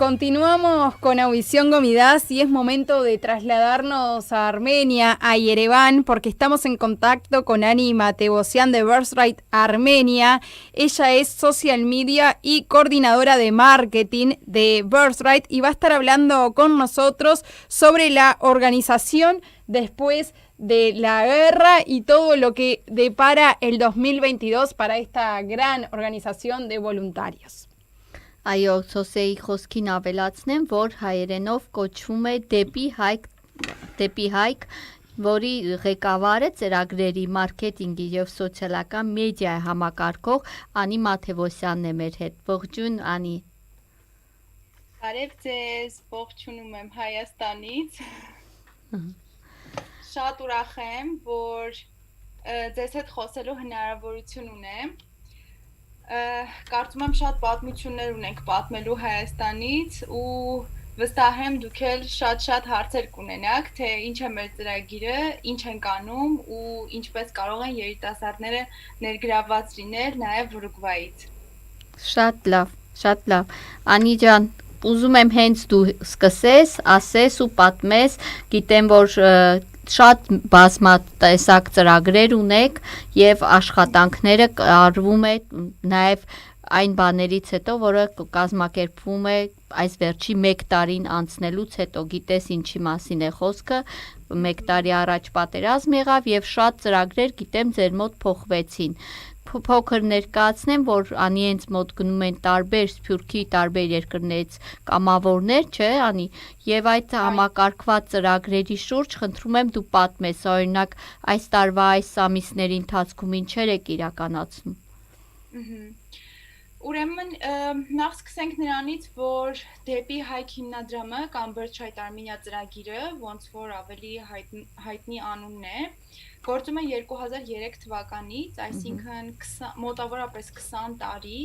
Continuamos con Audición Gomidas y es momento de trasladarnos a Armenia, a Yerevan, porque estamos en contacto con Ani Matevosyan de Birthright Armenia. Ella es social media y coordinadora de marketing de Birthright y va a estar hablando con nosotros sobre la organización después de la guerra y todo lo que depara el 2022 para esta gran organización de voluntarios. Այո, սոսեի խոսքին ավելացնեմ, որ հայերենով կոչվում է դեպի հայք, որի ղեկավարը ծրագրերի մարքեթինգի եւ սոցիալական մեդիայի համակարգող Անի Մաթևոսյանն է մեր հետ։ Ողջույն Անի։ Բարև ձեզ, ողջունում եմ Հայաստանից։ Շատ ուրախ եմ, որ ձեզ հետ խոսելու հնարավորություն ունեմ։ Կարծում եմ շատ պատմություններ ունենք պատմելու Հայաստանից ու վստահ եմ դուք էլ շատ հարցեր կունենաք, թե ինչ է մեր ծրագիրը, ինչ ենք անում ու ինչպես կարող են երիտասարդները ներգրավված լինել նաև Ուրուգվայից։ Շատ լավ։ Անի ջան, ուզում եմ հենց դու սկսես, ասես ու պատմես, գիտեմ որ շատ բազմատեսակ ծրագրեր ունեք եւ աշխատանքները արվում է նաեւ այն բաներից հետո, որը կազմակերպվում է այս վերջի 1 տարին անցնելուց հետո, գիտես ինչի մասին է խոսքը, 1 տարի առաջ պատերազմ եղավ եւ շատ ծրագրեր գիտեմ ձեր մոտ փոխվեցին։ Փոքր ներկայացնեմ, որ Անի հենց մոտ գնում են տարբեր Սփյուռքի տարբեր երկրներից կամավորներ, չէ, Անի, եւ այդ համակարգված ծրագրերի շուրջ խնդրում եմ դու պատմես, օրինակ այս տարվա այս ամիսների ընթացքում ինչեր եք իրականացնում։ Ուրեմն նախ սկսենք նրանից, որ դեպի հայք հիմնադրամը կամ Birthright Armenia ծրագիրը, ոնց որ ավելի հայտնի անունն է, գործում է 2003 թվականից, այսինքն մոտավորապես 20 տարի,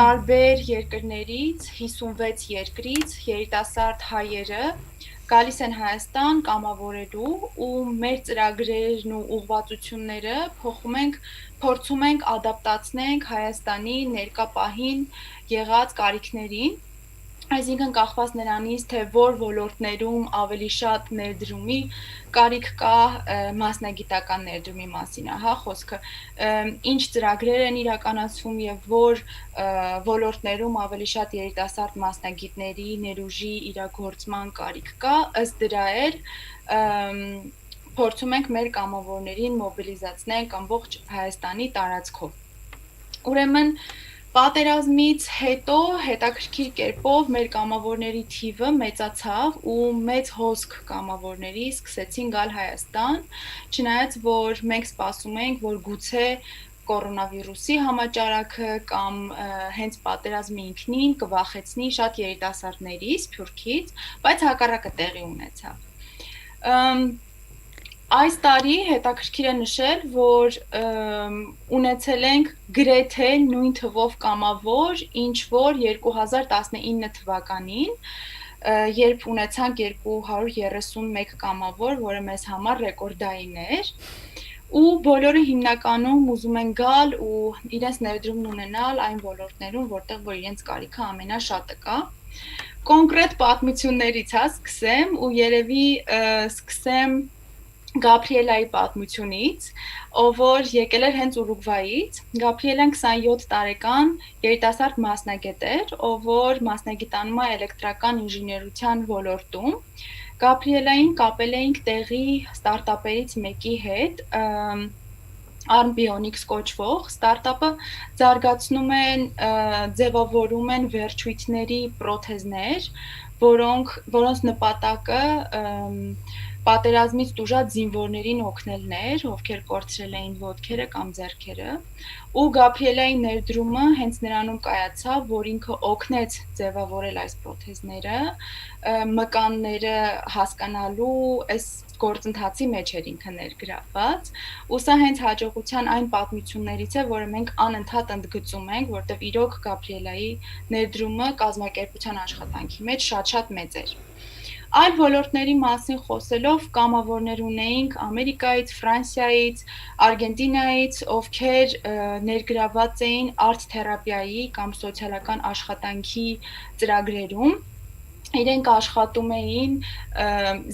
տարբեր երկրներից, 56 երկրից երիտասարդ հայերը գալիս են Հայաստան կամավորելու ու մեր ծրագրերն ու ուղղվածությունները փորձում ենք ադապտացնենք Հայաստանի ներկա պահին եղած կարիքներին, այսինքն կախված նրանից, թե որ ոլորտներում ավելի շատ ներդրումի կարիք կա մասնագիտական ներդրումի մասին, ահա խոսքը, ինչ ծրագրեր են իրականացվում եւ որ ոլորտներում ավելի շատ երիտասարդ մասնագետների ներուժի իրագործման կարիք կա, ըստ դրա էլ փորձում ենք մեր կամավորներին մոբիլիզացնել ամբողջ Հայաստանի տարածքով։ Ուրեմն պատերազմից հետո հետաքրքիր կերպով մեր կամավորների թիվը մեծացավ ու մեծ հոսք կամավորների սկսեցին գալ Հայաստան, չնայած որ մենք սպասում ենք, որ գուցե կորոնավիրուսի համաճարակը կամ հենց պատերազմի ինքնին կվախեցնի շատ երիտասարդների Սփյուռքից, բայց հակառակը տեղի ունեցավ։ Այս տարի հետաքրքիր է նշել, որ ունեցել ենք գրեթե նույն թվով կամավոր, ինչ որ 2019 թվականին, երբ ունեցանք 231 կամավոր, որը մեզ համար ռեկորդային էր, ու բոլորը հիմնականում ուզում են գալ ու իրենց ներդրումն ունենալ այն ոլորտներում, որտեղ որ իրենց կարիքը ամենաշատը կա։ Կոնկրետ պատմություններից սկսեմ ու երևի սկսեմ Գաբրիելայի պատմությունից, ով որ եկել էր հենց Ուրուգվայից, Գաբրիելան 27 տարեկան երիտասարդ մասնագետ էր, ով որ մասնագիտանում է էլեկտրական ինժեներության ոլորտում, Գաբրիելային կապել էինք տեղի ստարտափերից մեկի հետ, Armbionics կոչվող, ստարտափը զարգացնում են, ձևավորում են վերջույթների պրոթեզներ, որոնց նպատակը պատերազմից տուժած զինվորներին օգնելն էր, ովքեր կորցրել էին ոտքերը կամ ձեռքերը, ու Գաբրիելայի ներդրումը հենց նրանում կայացավ, որ ինքը օգնեց ձևավորել այս պրոթեզները, մկանները հասկանալու այս գործընթացի մեջ էր ինքը ներգրավված, ու սա հենց հաջողության այն պատմություններից է, որը մենք անընդհատ ընդգծում ենք, որտեղ իրոք Գաբրիելայի ներդրումը կազմակերպության աշխատանքի մեջ շատ մեծ էր։ Այլ ոլորտների մասին խոսելով կամավորներ ունեինք Ամերիկայից, Ֆրանսիայից, Արգենտինայից, ովքեր ներգրավված էին արտ թերապիայի կամ սոցիալական աշխատանքի ծրագրերում, իրենք աշխատում էին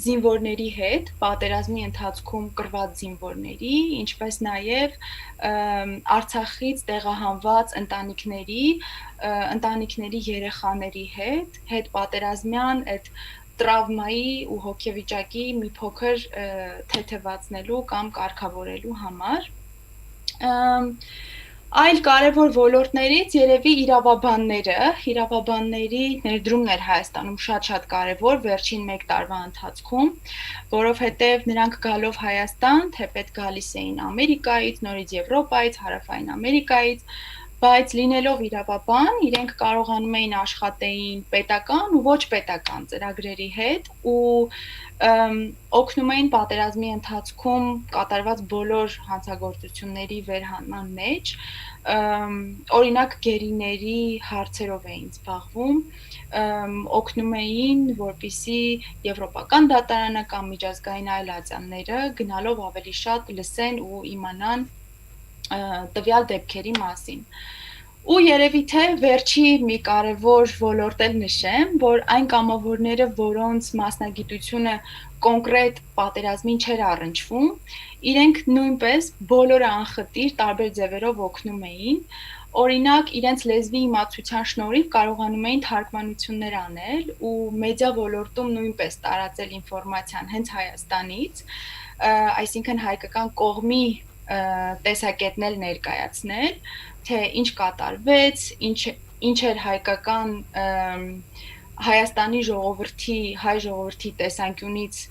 զինվորների հետ, պատերազմի ընթացքում կռված զինվորների, ինչպես նաև Արցախից տեղահանված ընտանիքների երեխաների հետ պատերազմյան այդ տրավմայի ու հոգեվիճակի մի փոքր թեթևացնելու կամ կարգավորելու համար։ Այլ կարևոր ոլորտներից երևի իրավաբանների ներդրումն էր Հայաստանում շատ կարևոր վերջին 1 տարվա ընթացքում, որովհետև նրանք գալով Հայաստան, թեպետ գալիս էին Ամերիկայից, նորից Եվրոպայից, Հարավային Ամերիկայից, բայց լինելով իրավաբան, իրենք կարողանում էին աշխատեին պետական ու ոչ պետական ծրագրերի հետ ու օգնում էին պատերազմի ընթացքում կատարված բոլոր հանցագործությունների վերհանման մեջ, օրինակ գերիների հարցերով էին զբաղվում, օգնում էին, որպեսզի եվրոպական դատարանը կամ միջազգային այլ ատյանները գնալով ավելի շատ լսեն ու իմանան տվյալ դեպքերի մասին։ Ու երևի թե վերջի մի կարևոր ոլորտ էլ նշեմ, որ այն կամավորները, որոնց մասնագիտությունը կոնկրետ պատերազմին չէր առնչվում, իրենք նույնպես բոլորը անխտիր տարբեր ձևերով օգնում էին, օրինակ իրենց լեզվի իմացության շնորհիվ կարողանում էին թարգմանություններ անել ու մեդիա ոլորտում նույնպես տարածել ինֆորմացիան հենց Հայաստանից, այսինքն հայկական կողմի տեսակետներ ներկայացնել, թե ինչ կատարվեց, ինչ էր հայկական Հայաստանի հայ ժողովրդի տեսանկյունից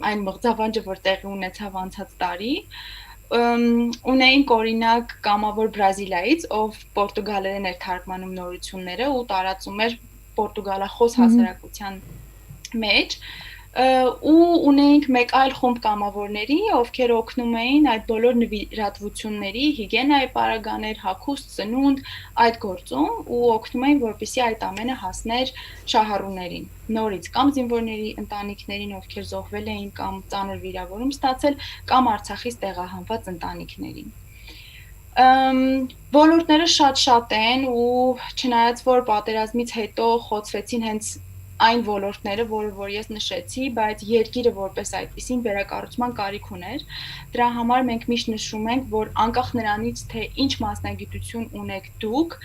այն մղձավանջը, որ տեղի ունեցավ անցած տարի, ունեինք օրինակ կամավոր Բրազիլիայից, ով պորտուգալերեն էր թարգմանում նորությունները ու տարածում էր պորտուգալախոս հասարակության մեջ, ու ունեինք մեկ այլ խումբ կամավորների, ովքեր օգնում էին այդ բոլոր նվիրատվությունների, հիգիենայի պարագաներ, հագուստ, ծնունդ, այդ գործում ու օգնում էին, որպեսզի այդ ամենը հասներ շահառուներին, նորից կամ զինվորների ընտանիքներին, ովքեր զոհվել էին կամ ծանր վիրավորում ստացել, կամ Արցախից տեղահանված ընտանիքներին։ Ոլորտները շատ են ու չնայած որ պատերազմից հետո խոցվեցին հենց այն ոլորտները, որ ես նշեցի, բայց երկիրը որպես այդպիսին վերակառուցման կարիք ուներ։ Դրա համար մենք միշտ նշում ենք, որ անկախ նրանից, թե ինչ մասնագիտություն ունեք դուք,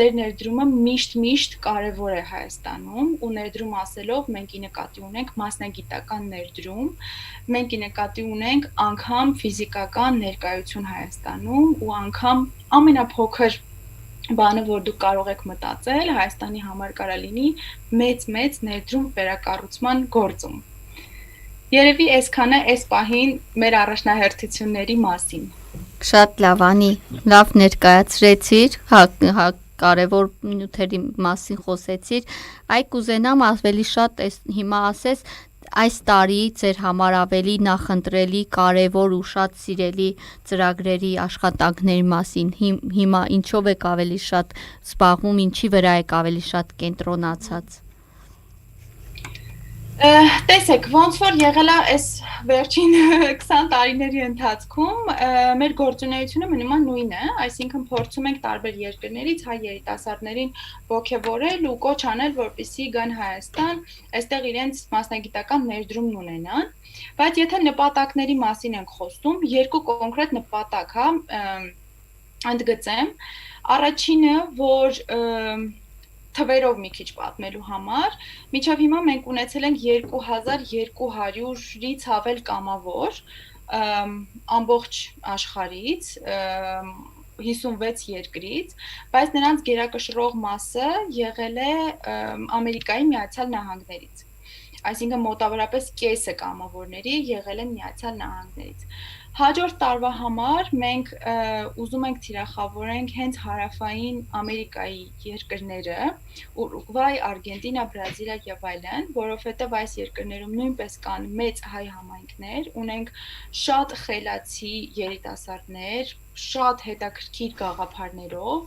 ձեր ներդրումը միշտ կարևոր է Հայաստանում ու ներդրում ասելով մենք ի նկատի ունենք մասնագիտական ներդրում, մենք ի նկատի ունենք անգամ ֆիզիկական ներկայություն Հայաստանում ու անգամ ամենափոքր բանը, որ դուք կարող եք մտածել, Հայաստանի համար կարա լինի մեծ ներդրում վերակառուցման գործում։ Երևի այսքանը այս պահին մեր առաջնահերթությունների մասին։ Շատ լավ, Անի, լավ ներկայացրեցիր, կարևոր նյութերի մասին խոսեցիր, այ կուզենամ ավելի շատ հիմա ասես այս տարի ձեր համար ավելի նախընտրելի, կարևոր ու շատ սիրելի ծրագրերի աշխատանքների մասին, հիմա ինչով եք ավելի շատ զբաղվում, ինչի վրա եք ավելի շատ կենտրոնացած։ Տեսեք, ոնց որ եղել է այս վերջին 20 տարիների ընթացքում, մեր գործունեությունը մնում է նույնը, այսինքն փորձում ենք տարբեր երկրներից հայ երիտասարդներին ոգևորել ու կոչ անել, որպեսզի գան Հայաստան, այստեղ իրենց մասնագիտական ներդրումն ունենան, բայց եթե նպատակների մասին ենք խոսում, երկու կոնկրետ նպատակ հա ընդգծեմ, առաջինը, որ թվերով մի քիչ պատմելու համար, մինչև հիմա մենք ունեցել ենք 2200-ից ավել կամավոր ամբողջ աշխարհից, 56 երկրից, բայց նրանց գերակշռող մասը եղել է Ամերիկայի Միացյալ Նահանգներից։ Այսինքն մոտավորապես կեսը կամավորների եղել են Միացյալ Նահանգներից։ Հաջորդ տարվա համար մենք ուզում ենք թիրախավորենք հենց հարավային Ամերիկայի երկրները, Ուրուգվայ, Արգենտինա, Բրազիլիա եւ այլն, որովհետեւ այս երկրներում նույնպես կան մեծ հայ համայնքներ, ունենք շատ խելացի երիտասարդներ, շատ հետաքրքիր գաղափարներով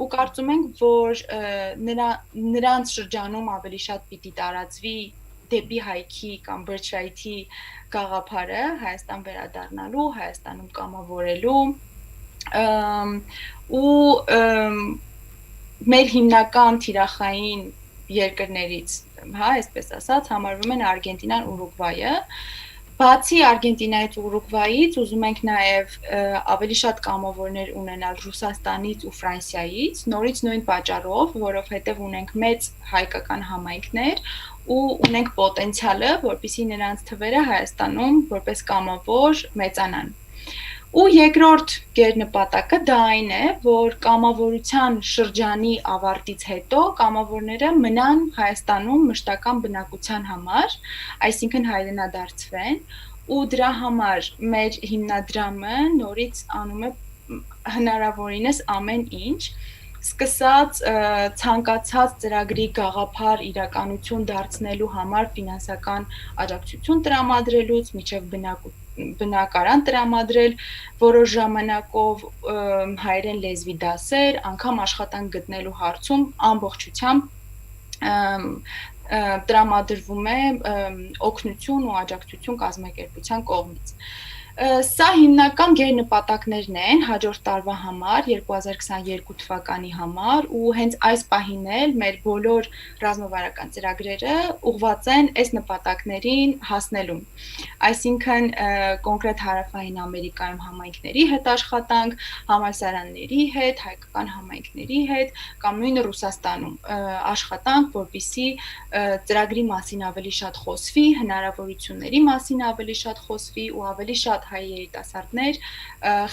ու կարծում ենք, որ նրանց շրջանում ավելի շատ պիտի տարածվի դեպի հայքի կամ բրչայթի գաղափարը Հայաստան վերադառնալու, Հայաստանում կամավորելու ու մեր հիմնական թիրախային երկրներից, հա, այսպես ասած, համարվում են Արգենտինան, Ուրուգվայը։ Բացի Արգենտինայից ու Ուրուգվայից, ուզում ենք նաև ավելի շատ կամավորներ ունենալ Ռուսաստանից ու Ֆրանսիայից, նորից նույն պատճառով, որովհետև ունենք մեծ հայկական համայնքներ ու ունենք պոտենցիալը, որպեսզի նրանց թվերը Հայաստանում որպես կամավոր մեծանան։ Ու երկրորդ գերնպատակը դա այն է, որ կամավորության շրջանի ավարտից հետո կամավորները մնան Հայաստանում մշտական բնակության համար, այսինքն հայրենադարձվեն, ու դրա համար մեր հիմնադրամը նորից անում է հնարավորինս ամեն ինչ, սկսած ցանկացած ծրագրի գաղափար իրականություն դարձնելու համար ֆինանսական աջակցություն տրամադրելուց մինչև բնակարան տրամադրել որոշ ժամանակով հայերեն լեզվի դասեր, անգամ աշխատանք գտնելու հարցում ամբողջությամբ տրամադրվում է օգնություն ու աջակցություն կազմակերպության կողմից։ Սա հիմնական գերնպատակներն են հաջորդ տարվա համար, 2022 թվականի համար, ու հենց այս պահին էլ մեր բոլոր ռազմավարական ծրագրերը ուղղված են այս նպատակներին հասնելուն։ Այսինքն կոնկրետ Հարավային Ամերիկայում համայնքների հետ աշխատանք, համալսարանների հետ, հայկական համայնքների հետ, կամ նույն Ռուսաստանում աշխատանք, որպեսզի ծրագրի մասին ավելի շատ խոսվի, հնարավորությունների մասին ավելի շատ խոսվի ու ավելի շատ հայ երիտասարդներ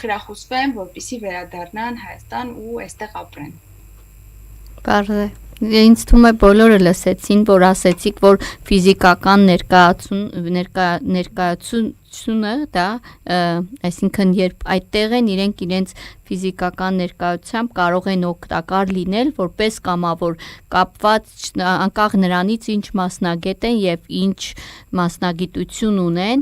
խրախուսվեն, որպեսզի վերադառնան Հայաստան ու այստեղ ապրեն։ Բարձր է։ Ինձ թվում է բոլորը լսեցին, որ ասեցիք, որ ֆիզիկական ներկայացությունը դա, այսինքն երբ այդտեղ են իրենց ֆիզիկական ներկայությամբ կարող են օգտակար լինել որպես կամավոր կապված անկախ նրանից ինչ մասնագետ են եւ ինչ մասնագիտություն ունեն,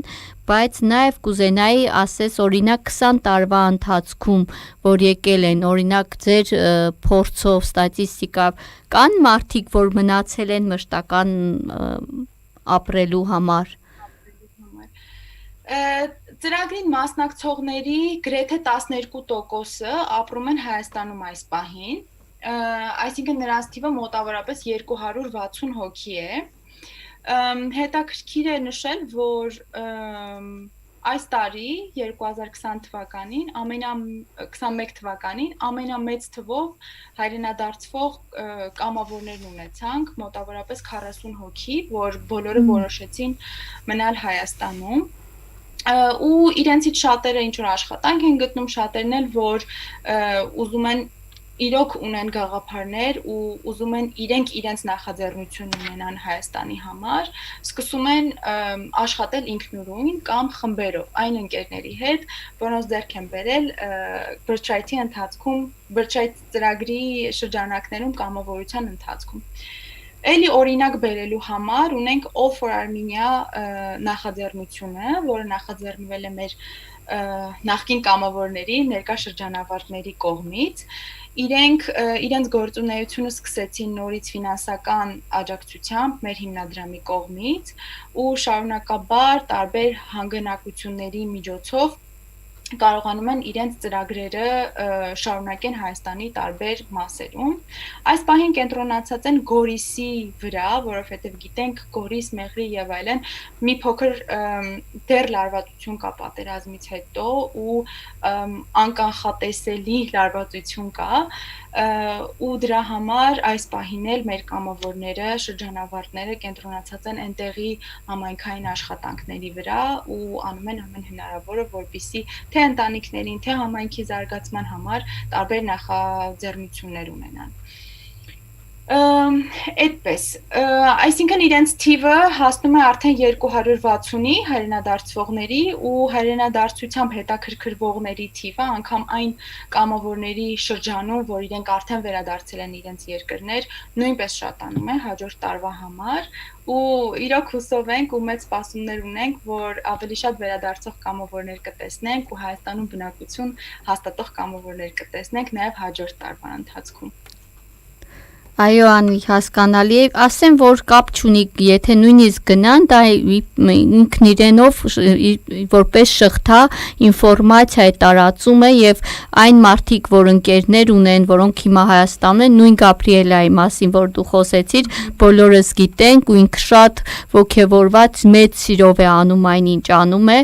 բայց նաև կուզենայի ասես օրինակ 20 տարվա ընթացքում, որ եկել են, օրինակ ձեր փորձով, ստատիստիկա, կան մարդիկ, որ մնացել են մշտական ապրելու համար։ Ծրագրին մասնակցողների գրեթե 12%-ը ապրում են Հայաստանում այս պահին, այսինքն նրանց թիվը մոտավորապես 260 հոգի է։ Հետաքրքիր է նշել, որ այս տարի 2020 թվականին, 21 թվականին ամենամեծ թվով հայրենադարձվող կամավորներ ունեցանք, մոտավորապես 40 հոգի, որ բոլորը որոշեցին մնալ Հայաստանում։ Ու իրենցից շատերը ինչ որ աշխատանք են գտնում, շատերն էլ որ ուզում են իրոք ունեն գաղափարներ ու ուզում են իրենց նախաձեռնություն ունենան Հայաստանի համար, սկսում են աշխատել ինքնուրույն կամ խմբերով այն ընկերների հետ, որոնց ձեռք են բերել բրճայթի ընթացքում, բրճայթ ծրագրի շրջանակներում կամավորության ընթացքում։ Էլի օրինակ բերելու համար ունենք All for Armenia նախաձեռնությունը, որը նախաձեռնվել է մեր նախկին կամավորների, ներկա շրջանավարտների կողմից։ Իրենց գործունեությունը սկսեցին նորից ֆինանսական աջակցությամբ մեր հիմնադրամի կողմից ու շարունակաբար տարբեր հանգանակությունների միջոցով կարողանում են իրենց ծրագրերը շարունակեն Հայաստանի տարբեր մասերում։ Այս պահին կենտրոնացած են Գորիսի վրա, որովհետև գիտենք Գորիս, Մեղրի եւ այլն մի փոքր դեռ լարվածություն կա պատերազմից հետո ու անկանխատեսելի լարվածություն կա, ու դրա համար այս պահին էլ մեր կամավորները, շրջանավարտները կենտրոնացած են այնտեղի համայնքային աշխատանքների վրա ու անում են ամեն հնարավորը, որպեսզի թե ընտանիքներին, թե համայնքի զարգացման համար տարբեր նախաձեռնություններ ունենան։ Այդպես, այսինքն իրենց թիվը հասնում է արդեն 260-ի հայրենադարձվողների ու հայրենադարձությամբ հետաքրքրվողների թիվը, անգամ այն կամավորների շրջանում, որ իրենք արդեն վերադարձել են իրենց երկրներ, նույնպես շատանում է հաջորդ տարվա համար ու իրոք հուսով ենք ու մեծ սպասումներ ունենք, որ ավելի շատ վերադարձող կամավորներ կտեսնենք ու Հայաստանում բնակություն հաստատող կամավորներ կտեսնենք նաև հաջորդ տարվա ընթացքում։ Այո, Անի, հասկանալի է, ասեմ, որ կապ չունի, եթե նույնիսկ գնան, դա ինքն իրենով որպես շղթա ինֆորմացիա է տարածում է եւ այն մարդիկ, որ ընկերներ ունեն, որոնք հիմա Հայաստանում են, նույն Գաբրիելայի մասին, որ դու խոսեցիր, բոլորս գիտենք ու ինքը շատ ողջավորված մեծ սիրով է անում այն, ինչ անում է,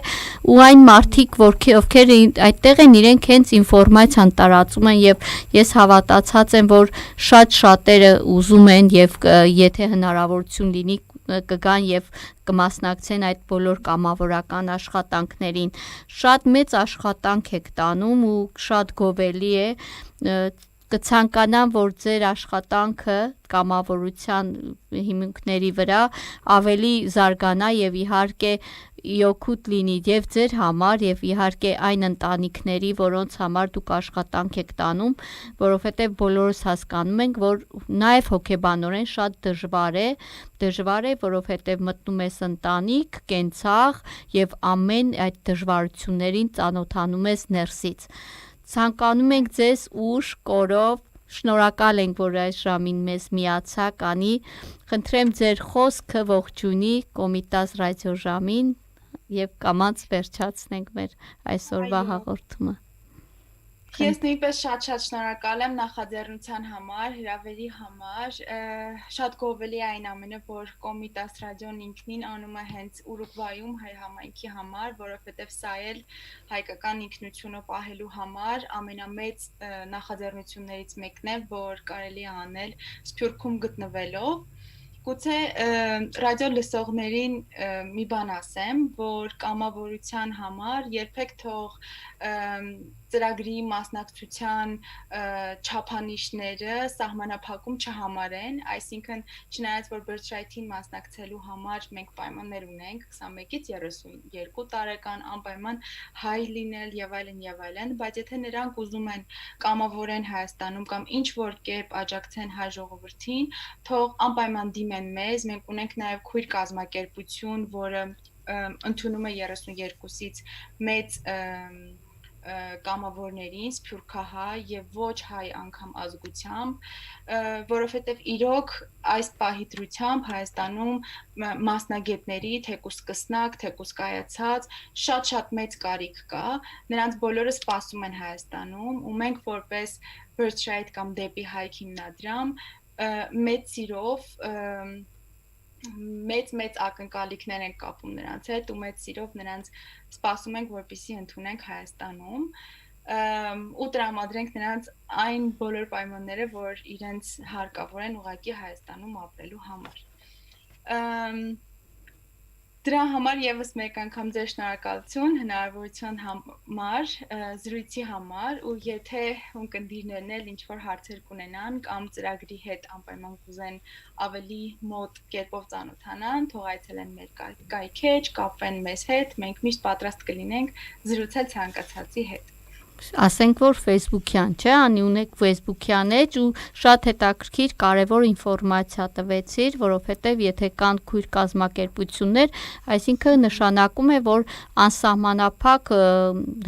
ու այն մարդիկ, ովքեր այդտեղ են, իրենք հենց ինֆորմացիան տարածում են եւ ես հավատացած եմ, որ շատերը ուզում են եւ եթե հնարավորություն լինի կգան եւ կմասնակցեն այդ բոլոր կամավորական աշխատանքներին։ Շատ մեծ աշխատանք եք տանում ու շատ գովելի է, կցանկանամ, որ ձեր աշխատանքը կամավորության հիմունքների վրա ավելի զարգանա եւ իհարկե օգուտ լինի եւ ձեր համար եւ իհարկե այն ընտանիքների, որոնց համար դուք աշխատանք եք տանում, որովհետեւ բոլորս հասկանում ենք, որ նաեւ հոգեբանորեն շատ դժվար է, որովհետեւ մտնում ես ընտանիք, կենցաղ եւ ամեն այդ դժվարություններին ծանոթանում ես ներսից։ Ցանկանում ենք ձեզ ուշ, կորով, շնորհակալ ենք, որ այս ժամին մեզ միացաք, Անի, խնդրեմ ձեր խոսքը ողջունի Կոմիտաս ռադիոժամին եւ կամաց վերջացնենք մեր այսօրվա հաղորդումը։ Ես նույնպես շատ շնորհակալ եմ նախաձեռնության համար, հրավերի համար, շատ գովելի է այն ամենը, որ Կոմիտաս ռադիոն ինքնին անում է հենց Ուրուգվայում հայ համայնքի համար, որովհետև սա էլ հայկական ինքնությունը պահելու համար ամենամեծ նախաձեռնություններից մեկն է, որ կարելի է անել Սփյուռքում գտնվելով։ Գուցե ռադիո լսողներին մի բան ասեմ, որ կամավորության համար երբեք թող ծրագրի մասնակցության չափանիշները սահմանափակում չհամարեն, այսինքն չնայած որ Birthright-ին մասնակցելու համար մենք պայմաններ ունենք 21-ից 32 տարեկան անպայման հայ լինել եւ այլն, բայց եթե նրանք ուզում են կամավորեն Հայաստանում կամ ինչ որ կերպ աջակցեն հայ ժողովրդին, թող անպայման դիմեն մեզ, մենք ունենք նաեւ քույր կազմակերպություն, որը ընդունում է 32-ից մեծ կամավորներին, սփյուռքահայ եւ ոչ հայ անգամ ազգությամբ, որովհետեւ իրոք այս պահի դրությամբ Հայաստանում մասնագետների, թեկուս կսնակ, թեկուս կայացած շատ մեծ կարիք կա, նրանց բոլորը սպասում են Հայաստանում ու մենք որպես Birthright կամ Դեպի Հայք հիմնադրամ մեծ սիրով մեծ ակնկալիքներ ենք կապում նրանց հետ ու մեծ սիրով նրանց սպասում ենք, որպեսզի ընդունենք Հայաստանում ու տրամադրենք նրանց այն բոլոր պայմանները, որ իրենց հարկավոր են ուղղակի Հայաստանում ապրելու համար։ Դրա համար եւս մեկ անգամ ձեր շնորհակալություն հնարավորության համար, զրույցի համար ու եթե ունկնդիրներն էլ ինչ որ հարցեր կունենան կամ ծրագրի հետ անպայման կուզեն ավելի մոտ կերպով ծանոթանան, թող այցելեն մեր կայքեջ, կապվեն մեզ հետ, մենք միշտ պատրաստ կլինենք զրուցել ցանկացածի հետ։ Ասենք որ Facebook-յան, չէ՞, Անի ունեք Facebook-յան էջ ու շատ հետաքրքիր կարևոր ինֆորմացիա տվեցիր, որովհետև եթե կան քույր կազմակերպություններ, այսինքն նշանակում է, որ անսահմանափակ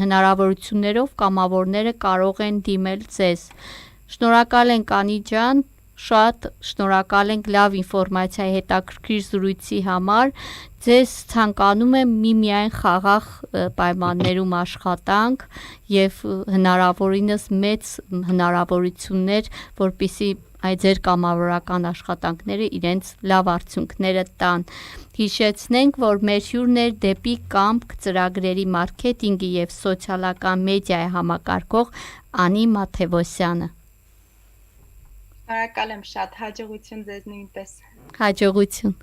հնարավորություններով կամավորները կարող են դիմել ձեզ։ Շնորհակալ ենք Անի ջան, շատ շնորհակալ ենք լավ ինֆորմացիայի հետաքրքիր զրույցի համար։ Ձեզ ցանկանում եմ միմիայն խաղաղ պայմաններում աշխատանք եւ հնարավորինս մեծ հնարավորություններ, որպիսի այդ ձեր կամավորական աշխատանքները իրենց լավ արդյունքները տան։ Հիշեցնենք, որ մեր հյուրն էր Դեպի կամք ծրագրերի մարքեթինգի եւ սոցիալական մեդիայի համակարգող Անի Մաթևոսյանը։ Շնորհակալ եմ շատ, հաջողություն ձեզ նույնպես։ Հաջողություն։